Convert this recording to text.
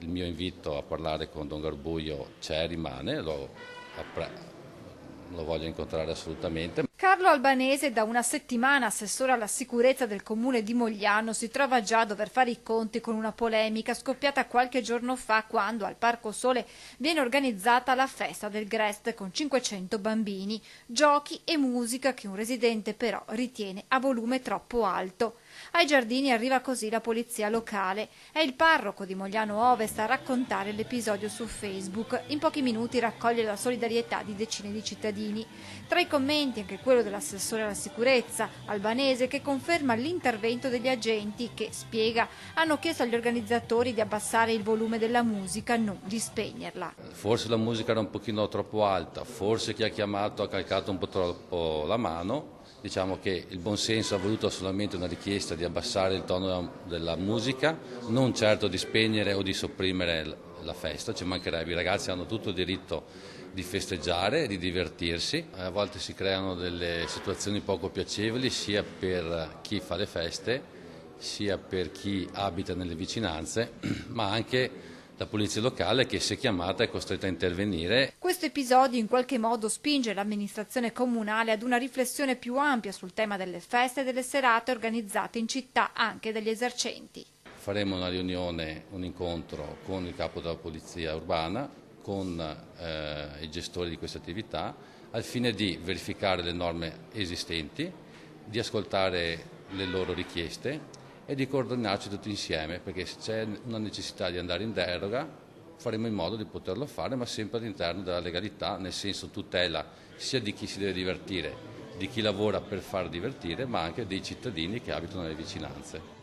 il mio invito a parlare con Don Garbuglio c'è e rimane, lo voglio incontrare assolutamente. Carlo Albanese, da una settimana assessore alla sicurezza del comune di Mogliano, si trova già a dover fare i conti con una polemica scoppiata qualche giorno fa quando al Parco Sole viene organizzata la festa del Grest con 500 bambini, giochi e musica che un residente però ritiene a volume troppo alto. Ai giardini arriva così la polizia locale. È il parroco di Mogliano Ovest a raccontare l'episodio su Facebook. In pochi minuti raccoglie la solidarietà di decine di cittadini. Tra i commenti anche quello dell'assessore alla sicurezza Albanese, che conferma l'intervento degli agenti che, spiega, hanno chiesto agli organizzatori di abbassare il volume della musica, non di spegnerla. Forse la musica era un pochino troppo alta, forse chi ha chiamato ha calcato un po' troppo la mano. Diciamo che il buonsenso ha voluto solamente una richiesta di abbassare il tono della musica, non certo di spegnere o di sopprimere la festa, ci mancherebbe, i ragazzi hanno tutto il diritto di festeggiare e di divertirsi. A volte si creano delle situazioni poco piacevoli sia per chi fa le feste, sia per chi abita nelle vicinanze, ma anche la polizia locale che, se chiamata, è costretta a intervenire. Questo episodio in qualche modo spinge l'amministrazione comunale ad una riflessione più ampia sul tema delle feste e delle serate organizzate in città anche dagli esercenti. Faremo una riunione, un incontro con il capo della polizia urbana, con i gestori di queste attività, al fine di verificare le norme esistenti, di ascoltare le loro richieste e di coordinarci tutti insieme, perché se c'è una necessità di andare in deroga faremo in modo di poterlo fare, ma sempre all'interno della legalità, nel senso tutela sia di chi si deve divertire, di chi lavora per far divertire, ma anche dei cittadini che abitano nelle vicinanze.